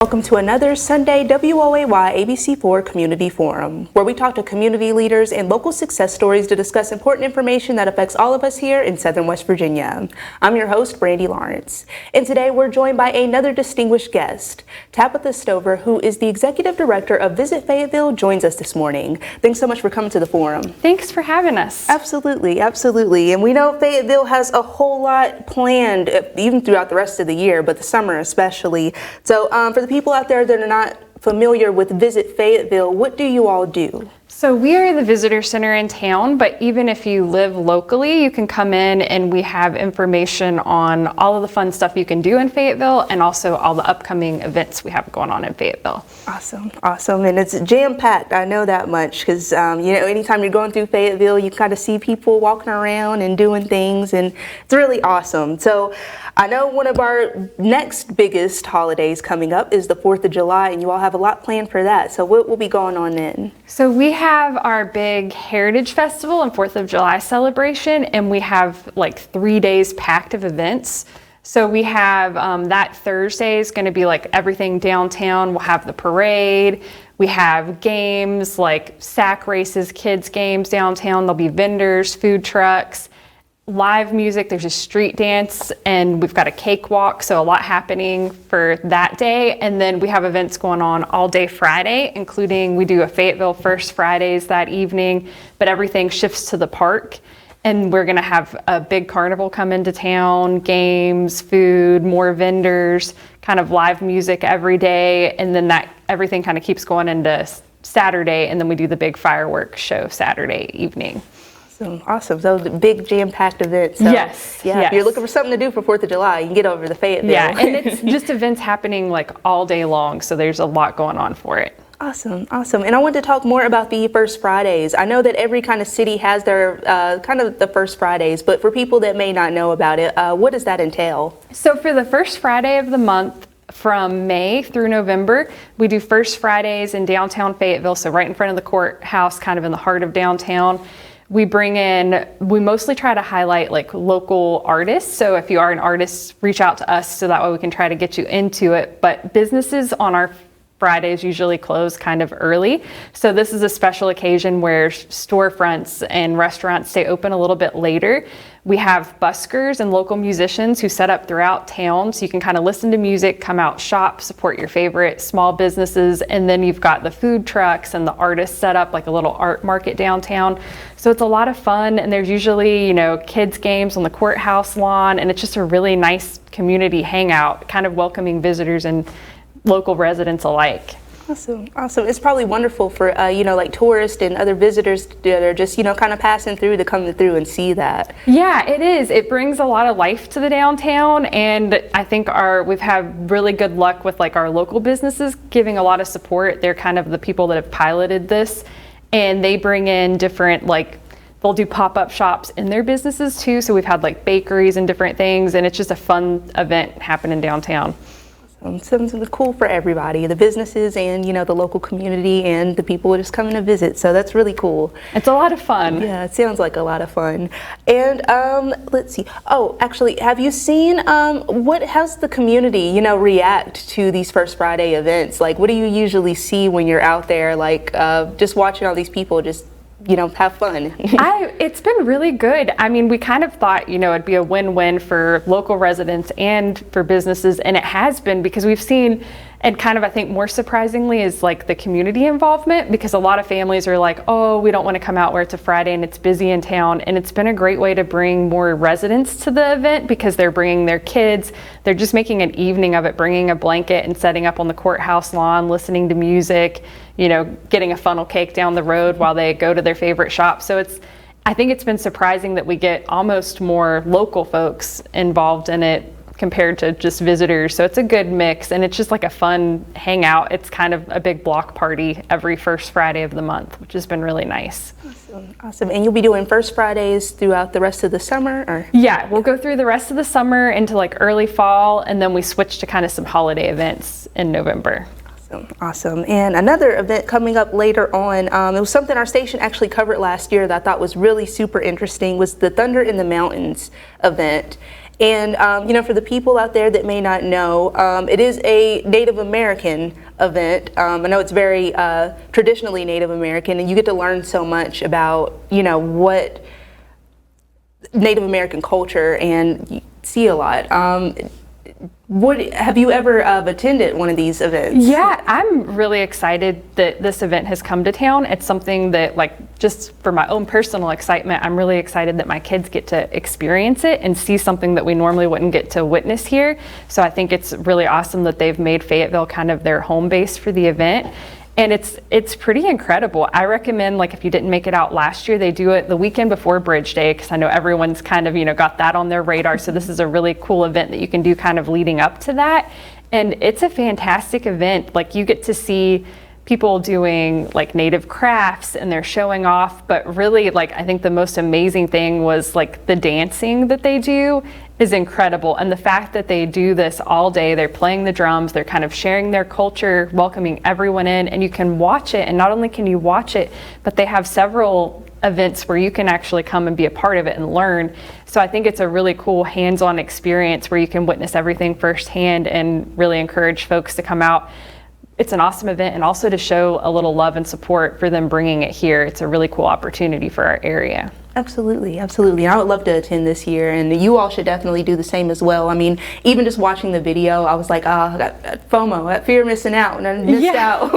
Welcome to another Sunday WOAY ABC4 Community Forum, where we talk to community leaders and local success stories to discuss important information that affects all of us here in Southern West Virginia. I'm your host, Brandy Lawrence, and today we're joined by another distinguished guest. Tabitha Stover, who is the Executive Director of Visit Fayetteville, joins us this morning. Thanks so much for coming to the forum. Thanks for having us. Absolutely, absolutely. And we know Fayetteville has a whole lot planned, even throughout the rest of the year, but the summer especially. So for the people out there that are not familiar with Visit Fayetteville, what do you all do? So we are the visitor center in town, but even if you live locally, you can come in and we have information on all of the fun stuff you can do in Fayetteville and also all the upcoming events we have going on in Fayetteville. Awesome, awesome. And it's jam-packed, I know that much, because anytime you're going through Fayetteville, you kind of see people walking around and doing things, and it's really awesome. So I know one of our next biggest holidays coming up is the 4th of July, and you all have a lot planned for that. So what will be going on then? So we have our big Heritage Festival and 4th of July celebration, and we have like 3 days packed of events. So we have that Thursday is going to be like everything downtown. We'll have the parade. We have games like sack races, kids games downtown. There'll be vendors, food trucks, live music. There's a street dance, and we've got a cakewalk, so a lot happening for that day. And then we have events going on all day Friday, including we do a Fayetteville First Fridays that evening, but everything shifts to the park. And we're gonna have a big carnival come into town, games, food, more vendors, kind of live music every day. And then that everything kind of keeps going into Saturday, and then we do the big fireworks show Saturday evening. Awesome. So the big jam-packed event. So, yes. Yeah. Yes. If you're looking for something to do for 4th of July, you can get over to Fayetteville. Yeah, and it's just events happening like all day long. So there's a lot going on for it. Awesome, awesome. And I wanted to talk more about the First Fridays. I know that every kind of city has their kind of the First Fridays, but for people that may not know about it, what does that entail? So for the first Friday of the month, from May through November, we do First Fridays in downtown Fayetteville, so right in front of the courthouse, kind of in the heart of downtown. We mostly try to highlight like local artists. So if you are an artist, reach out to us so that way we can try to get you into it. But businesses on our Fridays usually close kind of early. So this is a special occasion where storefronts and restaurants stay open a little bit later. We have buskers and local musicians who set up throughout town, so you can kind of listen to music, come out, shop, support your favorite small businesses. And then you've got the food trucks and the artists set up like a little art market downtown. So it's a lot of fun, and there's usually, kids games on the courthouse lawn, and it's just a really nice community hangout, kind of welcoming visitors and local residents alike. Awesome, awesome. It's probably wonderful for, like tourists and other visitors that are just, kind of passing through to come through and see that. Yeah, it is. It brings a lot of life to the downtown, and I think we've had really good luck with like our local businesses giving a lot of support. They're kind of the people that have piloted this, and they bring in different they'll do pop-up shops in their businesses too. So we've had like bakeries and different things, and it's just a fun event happening downtown. Something cool for everybody, the businesses and, the local community and the people just coming to visit. So that's really cool. It's a lot of fun. Yeah, it sounds like a lot of fun. And let's see. Oh, actually, have you seen how's the community, react to these First Friday events? Like, what do you usually see when you're out there, just watching all these people just have fun? It's been really good. I mean, we kind of thought, it'd be a win-win for local residents and for businesses, and it has been, because we've seen, and kind of I think more surprisingly is like the community involvement, because a lot of families are like, oh, we don't want to come out where it's a Friday and it's busy in town, and it's been a great way to bring more residents to the event because they're bringing their kids. They're just making an evening of it, bringing a blanket and setting up on the courthouse lawn, listening to music, getting a funnel cake down the road while they go to their favorite shop. So I think it's been surprising that we get almost more local folks involved in it compared to just visitors. So it's a good mix, and it's just like a fun hangout. It's kind of a big block party every first Friday of the month, which has been really nice. Awesome. And you'll be doing First Fridays throughout the rest of the summer? Or? Yeah, we'll go through the rest of the summer into like early fall, and then we switch to kind of some holiday events in November. Awesome. And another event coming up later on, it was something our station actually covered last year that I thought was really super interesting, was the Thunder in the Mountains event. And, for the people out there that may not know, it is a Native American event. I know it's very traditionally Native American, and you get to learn so much about, what Native American culture, and you see a lot. Have you ever attended one of these events? Yeah, I'm really excited that this event has come to town. It's something that, just for my own personal excitement, I'm really excited that my kids get to experience it and see something that we normally wouldn't get to witness here. So I think it's really awesome that they've made Fayetteville kind of their home base for the event. And it's pretty incredible. I recommend, if you didn't make it out last year, they do it the weekend before Bridge Day, because I know everyone's kind of, got that on their radar. So this is a really cool event that you can do kind of leading up to that. And it's a fantastic event. You get to see people doing native crafts, and they're showing off. But really, I think the most amazing thing was the dancing that they do is incredible. And the fact that they do this all day, they're playing the drums, they're kind of sharing their culture, welcoming everyone in, and you can watch it. And not only can you watch it, but they have several events where you can actually come and be a part of it and learn. So I think it's a really cool hands-on experience where you can witness everything firsthand and really encourage folks to come out. It's an awesome event, and also to show a little love and support for them bringing it here. It's a really cool opportunity for our area. Absolutely, absolutely. I would love to attend this year, and you all should definitely do the same as well. I mean, even just watching the video, I was like, I got FOMO, that fear of missing out, and I missed out.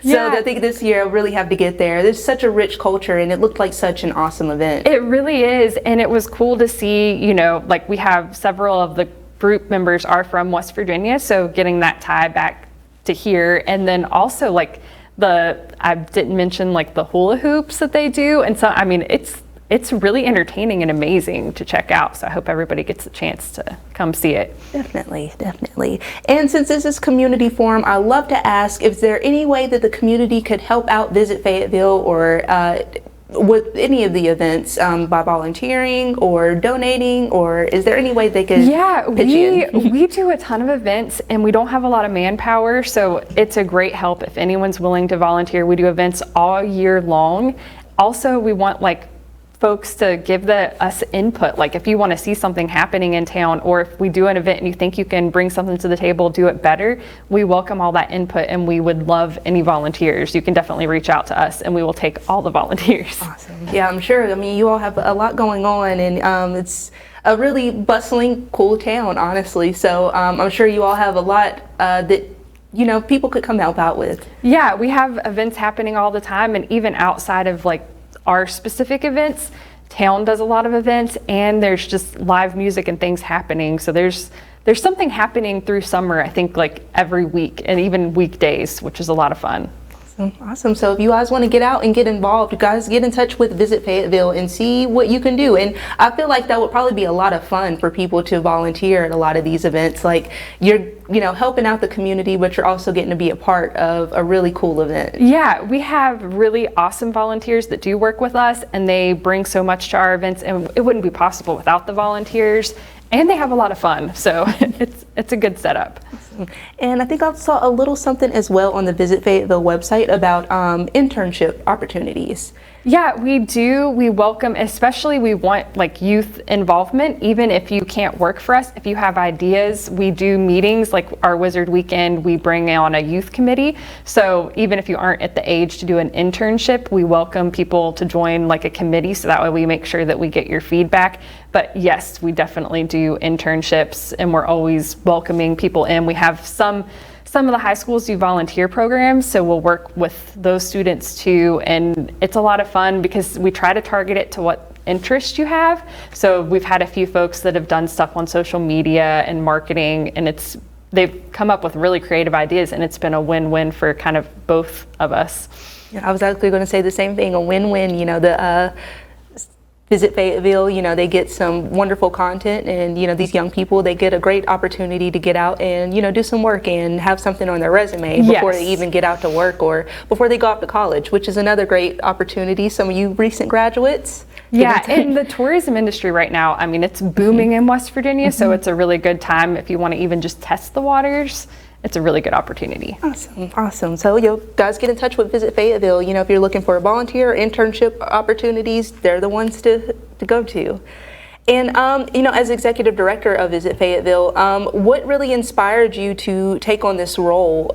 So I think this year I really have to get there. There's such a rich culture, and it looked like such an awesome event. It really is, and it was cool to see, we have several of the group members are from West Virginia, so getting that tie back to here. And then also I didn't mention the hula hoops that they do, and so it's really entertaining and amazing to check out. So I hope everybody gets a chance to come see it. Definitely. And since this is community forum, I love to ask, is there any way that the community could help out Visit Fayetteville or with any of the events by volunteering or donating, or is there any way they could pitch in? We do a ton of events, and we don't have a lot of manpower, so it's a great help if anyone's willing to volunteer. We do events all year long. Also, we want folks to give us input. If you want to see something happening in town, or if we do an event and you think you can bring something to the table, do it better, we welcome all that input, and we would love any volunteers. You can definitely reach out to us, and we will take all the volunteers. Awesome. Yeah, I'm sure. I mean, you all have a lot going on, and it's a really bustling, cool town, honestly. So I'm sure you all have a lot that people could come help out with. Yeah, we have events happening all the time, and even outside of our specific events, town does a lot of events, and there's just live music and things happening. So there's something happening through summer, I think, every week, and even weekdays, which is a lot of fun. Awesome. So if you guys want to get out and get involved, you guys get in touch with Visit Fayetteville and see what you can do. And I feel like that would probably be a lot of fun for people to volunteer at a lot of these events. You're helping out the community, but you're also getting to be a part of a really cool event. Yeah, we have really awesome volunteers that do work with us, and they bring so much to our events, and it wouldn't be possible without the volunteers. And they have a lot of fun, so it's a good setup. And I think I saw a little something as well on the Visit Fayetteville website about internship opportunities. Yeah, we do. We welcome, especially we want youth involvement, even if you can't work for us. If you have ideas, we do meetings like our Wizard Weekend, we bring on a youth committee. So even if you aren't at the age to do an internship, we welcome people to join a committee, so that way we make sure that we get your feedback. But yes, we definitely do internships, and we're always welcoming people in. We have some of the high schools do volunteer programs, so we'll work with those students too, and it's a lot of fun because we try to target it to what interest you have. So we've had a few folks that have done stuff on social media and marketing, and they've come up with really creative ideas, and it's been a win-win for kind of both of us. Yeah, I was actually going to say the same thing, a win-win. The Visit Fayetteville, they get some wonderful content, and these young people, they get a great opportunity to get out and do some work and have something on their resume before they even get out to work or before they go off to college, which is another great opportunity. Some of you recent graduates. Yeah, in the tourism industry right now, it's booming in West Virginia, so it's a really good time if you want to even just test the waters. It's a really good opportunity. Awesome. So you guys get in touch with Visit Fayetteville. If you're looking for a volunteer or internship opportunities, they're the ones to go to. And, as executive director of Visit Fayetteville, what really inspired you to take on this role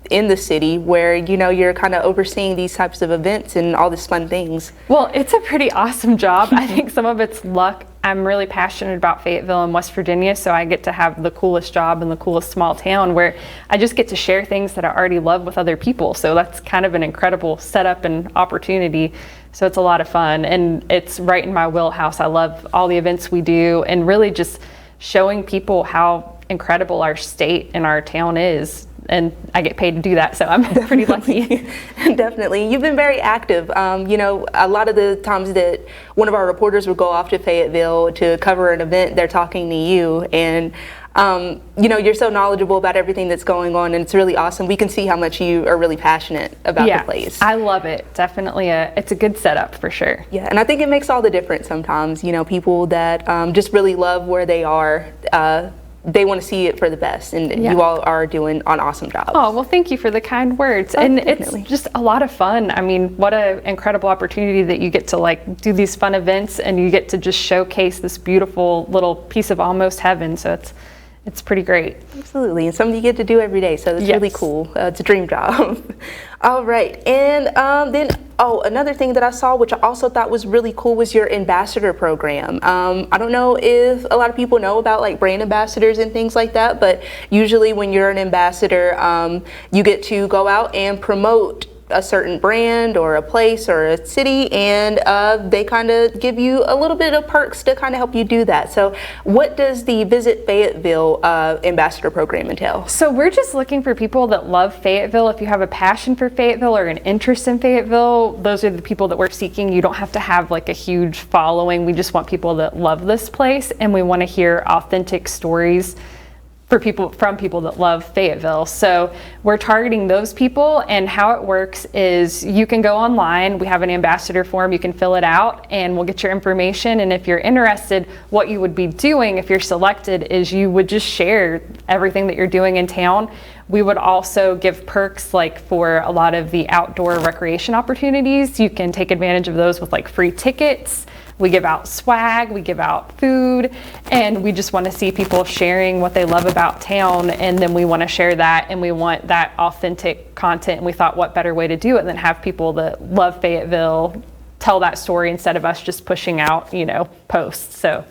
in the city where, you're kind of overseeing these types of events and all these fun things? Well, it's a pretty awesome job. I think some of it's luck. I'm really passionate about Fayetteville and West Virginia, so I get to have the coolest job in the coolest small town where I just get to share things that I already love with other people. So that's kind of an incredible setup and opportunity. So it's a lot of fun, and it's right in my wheelhouse. I love all the events we do and really just showing people how incredible our state and our town is. And I get paid to do that, so I'm pretty lucky. Definitely. You've been very active. A lot of the times that one of our reporters would go off to Fayetteville to cover an event, they're talking to you. And, you're so knowledgeable about everything that's going on, and it's really awesome. We can see how much you are really passionate about the place. I love it. Definitely it's a good setup for sure. Yeah, and I think it makes all the difference sometimes. People that just really love where they are, they want to see it for the best, and you all are doing an awesome job. Oh, well, thank you for the kind words. Oh, and definitely. It's just a lot of fun. I mean, what an incredible opportunity that you get to do these fun events, and you get to just showcase this beautiful little piece of almost heaven. So it's pretty great. Absolutely, and something you get to do every day, so it's really cool. It's a dream job. All right, and then another thing that I saw, which I also thought was really cool, was your ambassador program. I don't know if a lot of people know about brand ambassadors and things like that, but usually when you're an ambassador, you get to go out and promote a certain brand or a place or a city, and they kind of give you a little bit of perks to kind of help you do that. So what does the Visit Fayetteville ambassador program entail? So we're just looking for people that love Fayetteville. If you have a passion for Fayetteville or an interest in Fayetteville, those are the people that we're seeking. You don't have to have a huge following. We just want people that love this place, and we want to hear authentic stories from people that love Fayetteville. So we're targeting those people, and how it works is you can go online. We have an ambassador form. You can fill it out, and we'll get your information. And if you're interested, what you would be doing if you're selected is you would just share everything that you're doing in town. We would also give perks for a lot of the outdoor recreation opportunities. You can take advantage of those with free tickets. We give out swag, we give out food, and we just want to see people sharing what they love about town, and then we want to share that, and we want that authentic content, and we thought what better way to do it than have people that love Fayetteville tell that story instead of us just pushing out, posts. So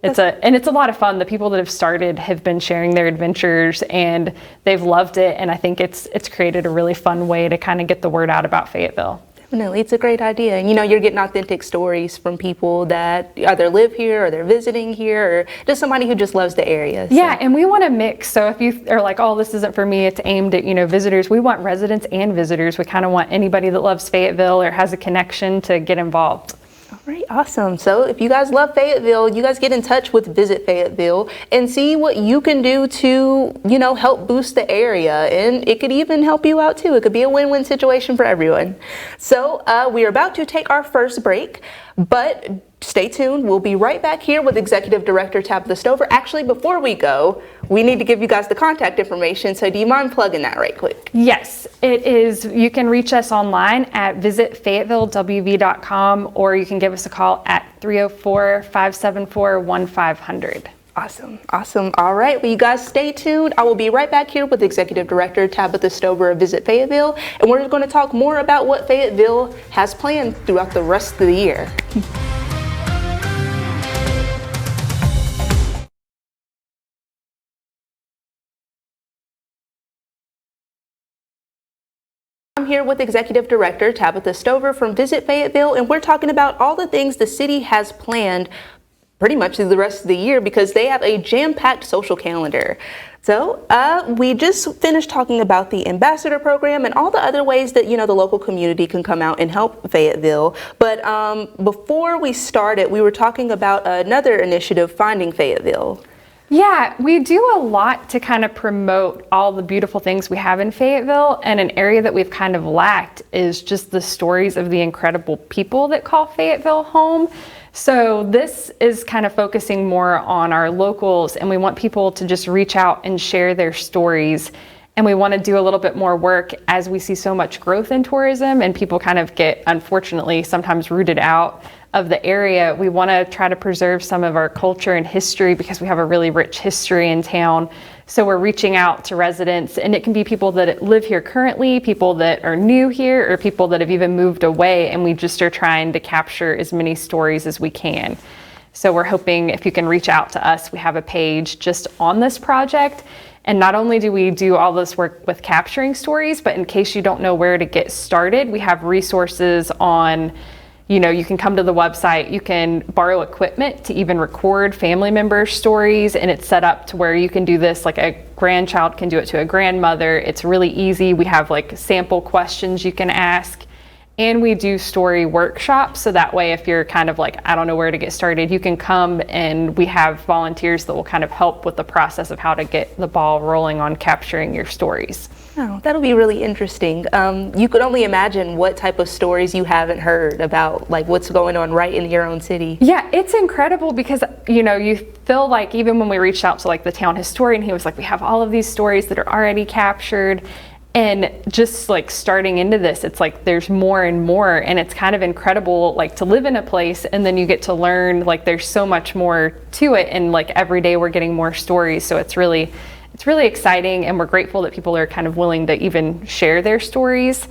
it's a lot of fun. The people that have started have been sharing their adventures, and they've loved it, and I think it's created a really fun way to kind of get the word out about Fayetteville. Definitely, it's a great idea. And you're getting authentic stories from people that either live here or they're visiting here, or just somebody who just loves the area. So. Yeah, and we want to mix. So if you are oh, this isn't for me, it's aimed at, visitors. We want residents and visitors. We kind of want anybody that loves Fayetteville or has a connection to get involved. All right, awesome. So if you guys love Fayetteville, you guys get in touch with Visit Fayetteville and see what you can do to, help boost the area. And it could even help you out too. It could be a win-win situation for everyone. So we are about to take our first break, but stay tuned. We'll be right back here with Executive Director Tabitha Stover. Actually, before we go, we need to give you guys the contact information. So do you mind plugging that right quick? Yes, it is. You can reach us online at visitfayettevillewv.com, or you can give us a call at 304-574-1500. Awesome. All right, well, you guys stay tuned. I will be right back here with Executive Director Tabitha Stover of Visit Fayetteville, and we're going to talk more about what Fayetteville has planned throughout the rest of the year. I'm here with Executive Director Tabitha Stover from Visit Fayetteville, and we're talking about all the things the city has planned pretty much through the rest of the year because they have a jam-packed social calendar. So we just finished talking about the ambassador program and all the other ways that, the local community can come out and help Fayetteville. But before we started, we were talking about another initiative, Finding Fayetteville. Yeah, we do a lot to kind of promote all the beautiful things we have in Fayetteville, and an area that we've kind of lacked is just the stories of the incredible people that call Fayetteville home. So this is kind of focusing more on our locals, and we want people to just reach out and share their stories. And we want to do a little bit more work as we see so much growth in tourism and people kind of get, unfortunately, sometimes rooted out of the area, we want to try to preserve some of our culture and history because we have a really rich history in town. So we're reaching out to residents, and it can be people that live here currently, people that are new here, or people that have even moved away, and we just are trying to capture as many stories as we can. So we're hoping if you can reach out to us, we have a page just on this project. And not only do we do all this work with capturing stories, but in case you don't know where to get started, we have resources on, you can come to the website, you can borrow equipment to even record family member stories, and it's set up to where you can do this like a grandchild can do it to a grandmother. It's really easy. We have like sample questions you can ask, and we do story workshops. So that way, if you're kind of like, I don't know where to get started, you can come, and we have volunteers that will kind of help with the process of how to get the ball rolling on capturing your stories. Oh, that'll be really interesting. You could only imagine what type of stories you haven't heard about, like what's going on right in your own city. Yeah, it's incredible because, you feel like even when we reached out to like the town historian, he was like, we have all of these stories that are already captured. And just like starting into this, it's like there's more and more, and it's kind of incredible like to live in a place and then you get to learn like there's so much more to it, and like every day we're getting more stories. So it's really exciting, and we're grateful that people are kind of willing to even share their stories.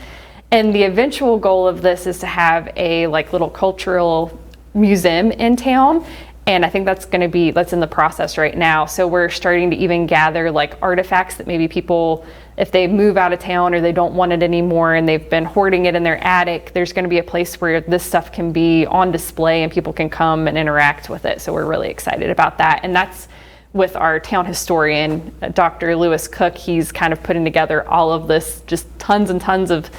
And the eventual goal of this is to have a like little cultural museum in town. And I think that's in the process right now. So we're starting to even gather like artifacts that maybe people, if they move out of town or they don't want it anymore and they've been hoarding it in their attic, there's going to be a place where this stuff can be on display and people can come and interact with it. So we're really excited about that. And that's with our town historian, Dr. Lewis Cook. He's kind of putting together all of this, just tons and tons of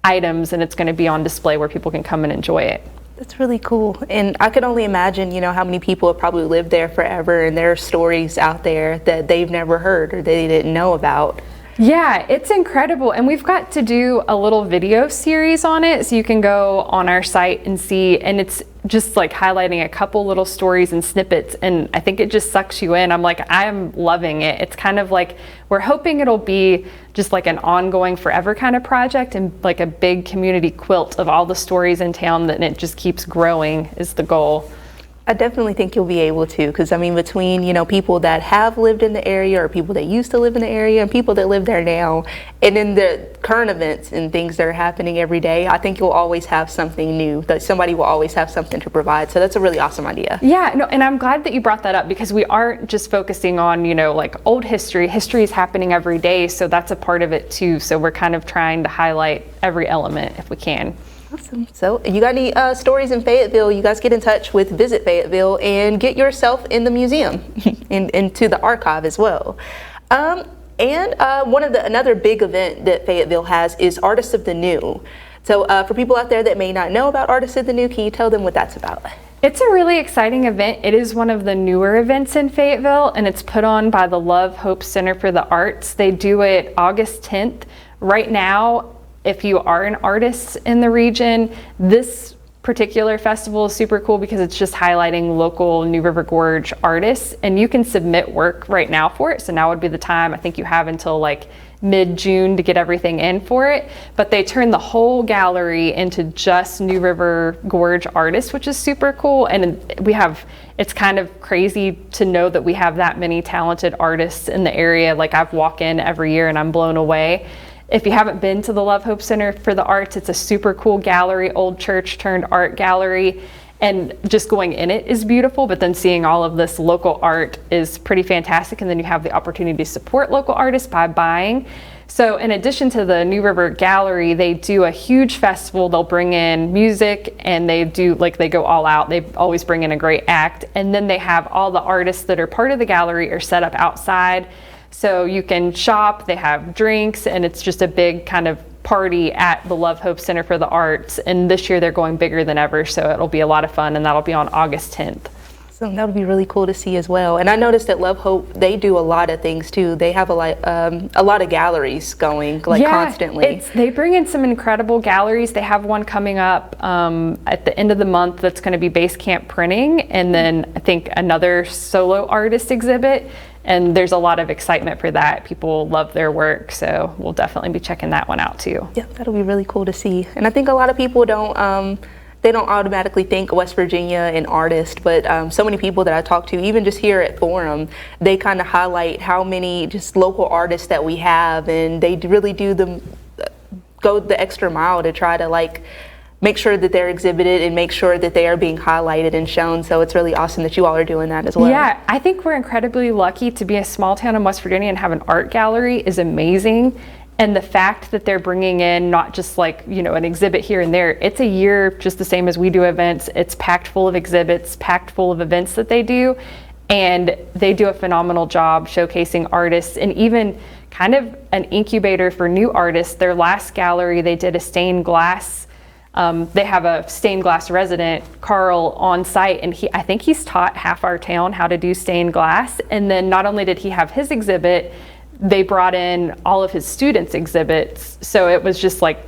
items, and it's going to be on display where people can come and enjoy it. That's really cool. And I could only imagine, how many people have probably lived there forever, and there are stories out there that they've never heard or they didn't know about. Yeah, it's incredible. And we've got to do a little video series on it, so you can go on our site and see, and it's just like highlighting a couple little stories and snippets, and I think it just sucks you in. I'm loving it. It's kind of like we're hoping it'll be just like an ongoing forever kind of project, and like a big community quilt of all the stories in town, that it just keeps growing is the goal. I definitely think you'll be able to, because between people that have lived in the area or people that used to live in the area and people that live there now, and in the current events and things that are happening every day, I think you'll always have something new, that somebody will always have something to provide. So that's a really awesome idea. Yeah, no, and I'm glad that you brought that up, because we aren't just focusing on like old history. History is happening every day, so that's a part of it too. So we're kind of trying to highlight every element if we can. Awesome. So you got any stories in Fayetteville, you guys get in touch with Visit Fayetteville and get yourself in the museum and into the archive as well. Another big event that Fayetteville has is Artists of the New. So for people out there that may not know about Artists of the New, can you tell them what that's about? It's a really exciting event. It is one of the newer events in Fayetteville, and it's put on by the Love Hope Center for the Arts. They do it August 10th. Right now, if you are an artist in the region, this particular festival is super cool because it's just highlighting local New River Gorge artists, and you can submit work right now for it. So now would be the time. I think you have until like mid-June to get everything in for it, but they turn the whole gallery into just New River Gorge artists, which is super cool. And it's kind of crazy to know that we have that many talented artists in the area. Like, I've walked in every year and I'm blown away. If you haven't been to the Love Hope Center for the Arts, it's a super cool gallery, old church turned art gallery, and just going in it is beautiful, but then seeing all of this local art is pretty fantastic. And then you have the opportunity to support local artists by buying. So in addition to the New River Gallery, they do a huge festival. They'll bring in music, and they go all out. They always bring in a great act. And then they have all the artists that are part of the gallery are set up outside. So you can shop, they have drinks, and it's just a big kind of party at the Love Hope Center for the Arts. And this year they're going bigger than ever, so it'll be a lot of fun, and that'll be on August 10th. So that would be really cool to see as well. And I noticed that Love Hope, they do a lot of things too. They have a lot of galleries going constantly. They bring in some incredible galleries. They have one coming up at the end of the month that's going to be Base Camp Printing, and then I think another solo artist exhibit. And there's a lot of excitement for that. People love their work, so we'll definitely be checking that one out too. Yeah, that'll be really cool to see. And I think a lot of people don't they don't automatically think West Virginia and artist, but so many people that I talk to, even just here at Forum, they kind of highlight how many just local artists that we have, and they really go the extra mile to try to like make sure that they're exhibited and make sure that they are being highlighted and shown. So it's really awesome that you all are doing that as well. Yeah, I think we're incredibly lucky to be a small town in West Virginia and have an art gallery is amazing. And the fact that they're bringing in not just like, you know, an exhibit here and there, it's a year just the same as we do events. It's packed full of exhibits, packed full of events that they do. And they do a phenomenal job showcasing artists and even kind of an incubator for new artists. Their last gallery, they did a stained glass. They have a stained glass resident, Carl, on site, and I think he's taught half our town how to do stained glass. And then not only did he have his exhibit, they brought in all of his students' exhibits. So it was just like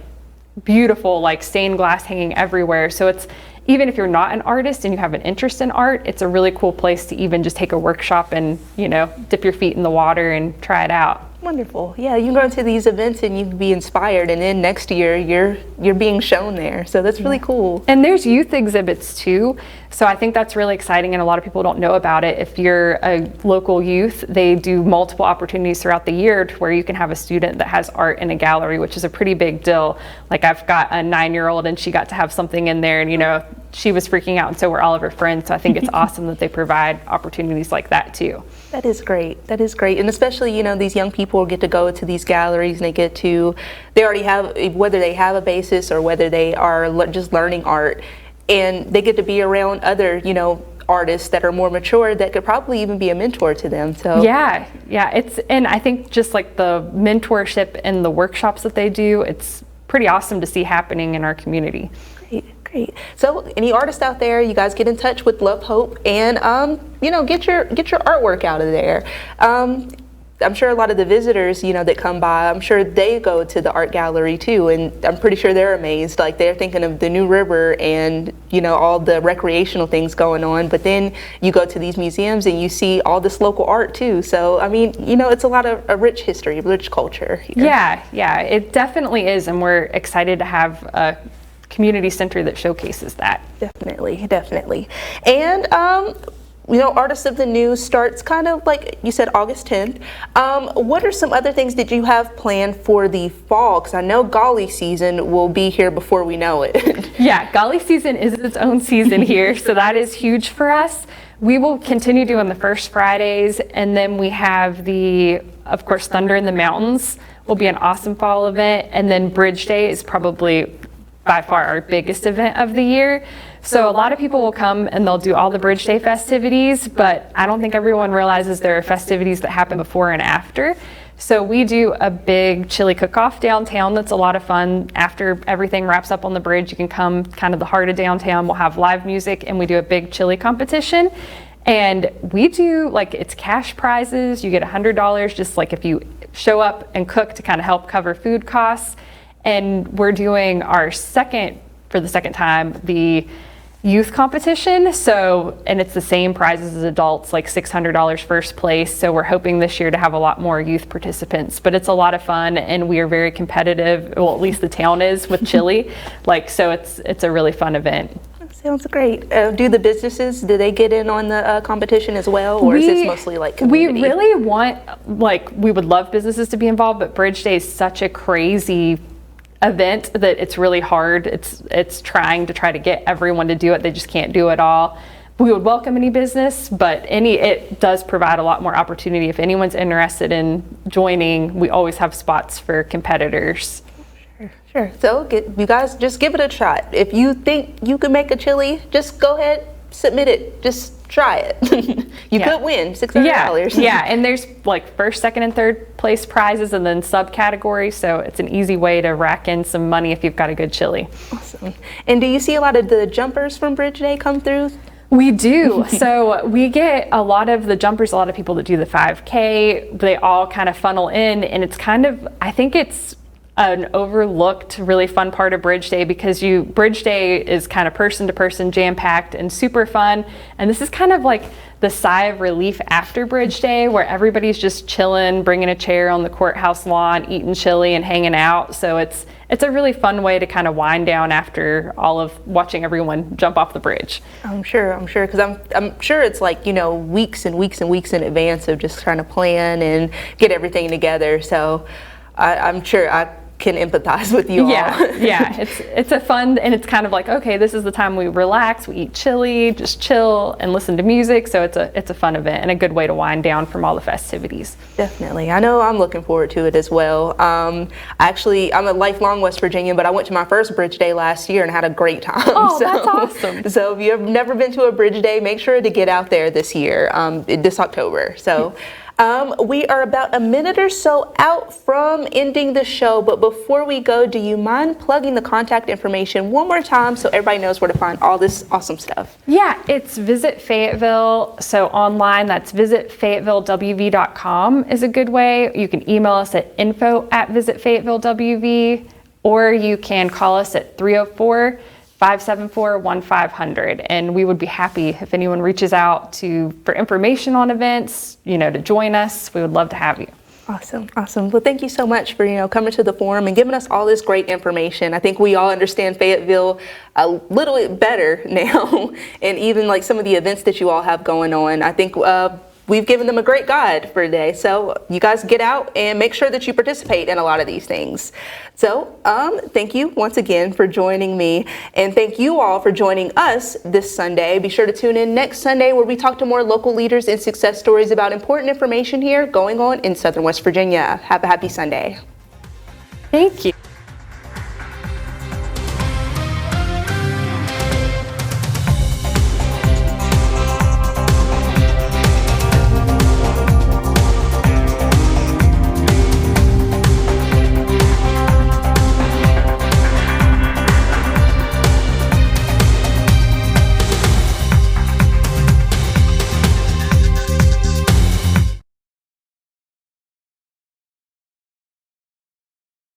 beautiful, like stained glass hanging everywhere. So it's, even if you're not an artist and you have an interest in art, it's a really cool place to even just take a workshop and, you know, dip your feet in the water and try it out. Wonderful. Yeah, you can go to these events and you can be inspired, and then next year you're being shown there. So that's really cool. And there's youth exhibits too. So I think that's really exciting, and a lot of people don't know about it. If you're a local youth, they do multiple opportunities throughout the year to where you can have a student that has art in a gallery, which is a pretty big deal. Like I've got a 9-year-old and she got to have something in there, and you know, she was freaking out, and so were all of her friends. So I think it's awesome that they provide opportunities like that too. That is great. That is great. And especially, you know, these young people get to go to these galleries and they already have, whether they have a basis or whether they are just learning art, and they get to be around other, you know, artists that are more mature that could probably even be a mentor to them. So yeah, and I think just like the mentorship and the workshops that they do, it's pretty awesome to see happening in our community. Great. So any artists out there, you guys get in touch with Love Hope and you know, get your artwork out of there. I'm sure a lot of the visitors, you know, that come by, I'm sure they go to the art gallery too, and I'm pretty sure they're amazed. Like they're thinking of the new river and, you know, all the recreational things going on, but then you go to these museums and you see all this local art too. So I mean, you know, it's a lot of a rich history, rich culture here. Yeah, it definitely is, and we're excited to have a community center that showcases that. Definitely. And you know, Artists of the New starts kind of like you said, August 10th. What are some other things that you have planned for the fall? Because I know Golly season will be here before we know it. Yeah, Golly season is its own season here, so that is huge for us. We will continue doing the first Fridays, and then we have of course, Thunder in the Mountains will be an awesome fall event, and then Bridge Day is probably by far our biggest event of the year. So a lot of people will come and they'll do all the Bridge Day festivities, but I don't think everyone realizes there are festivities that happen before and after. So we do a big chili cook-off downtown that's a lot of fun. After everything wraps up on the bridge, you can come kind of the heart of downtown. We'll have live music and we do a big chili competition. And we do, like, it's cash prizes. You get $100 just like if you show up and cook to kind of help cover food costs. And we're doing for the second time, the youth competition. So, and it's the same prizes as adults, like $600 first place. So we're hoping this year to have a lot more youth participants, but it's a lot of fun and we are very competitive. Well, at least the town is with chili. So it's a really fun event. Sounds great. Do the businesses, do they get in on the competition as well, or is this mostly like community? We really want, we would love businesses to be involved, but Bridge Day is such a crazy event that it's really hard. It's trying to get everyone to do it. They just can't do it all. We would welcome any business, but it does provide a lot more opportunity. If anyone's interested in joining, we always have spots for competitors. Sure. So you guys just give it a shot. If you think you can make a chili, just go ahead, submit it. Just try it. You could win $600. Yeah, and there's like first, second, and third place prizes and then subcategories. So it's an easy way to rack in some money if you've got a good chili. Awesome. And do you see a lot of the jumpers from Bridge Day come through? We do. So we get a lot of the jumpers, a lot of people that do the 5K, they all kind of funnel in, and it's kind of, I think it's an overlooked, really fun part of Bridge Day because Bridge Day is kind of person to person, jam-packed and super fun. And this is kind of like the sigh of relief after Bridge Day where everybody's just chilling, bringing a chair on the courthouse lawn, eating chili and hanging out. So it's a really fun way to kind of wind down after all of watching everyone jump off the bridge. I'm sure, because I'm sure it's like, weeks and weeks and weeks in advance of just trying to plan and get everything together. So I'm sure I can empathize with you all. Yeah, it's a fun, and it's kind of like, okay, this is the time we relax, we eat chili, just chill and listen to music. So it's a fun event and a good way to wind down from all the festivities. Definitely. I know I'm looking forward to it as well. I'm a lifelong West Virginian, but I went to my first Bridge Day last year and had a great time. Oh, that's awesome. So if you've never been to a Bridge Day, make sure to get out there this year, this October. So. We are about a minute or so out from ending the show, but before we go, do you mind plugging the contact information one more time so everybody knows where to find all this awesome stuff? Yeah, it's Visit Fayetteville. So online, that's visitfayettevillewv.com is a good way. You can email us at info@visitfayettevillewv, or you can call us at 304-574-1500, and we would be happy if anyone reaches out for information on events, to join us. We would love to have you. Awesome. Well, thank you so much for, coming to the forum and giving us all this great information. I think we all understand Fayetteville a little bit better now, and even like some of the events that you all have going on. I think we've given them a great guide for today. So you guys get out and make sure that you participate in a lot of these things. So thank you once again for joining me, and thank you all for joining us this Sunday. Be sure to tune in next Sunday where we talk to more local leaders and success stories about important information here going on in Southern West Virginia. Have a happy Sunday. Thank you.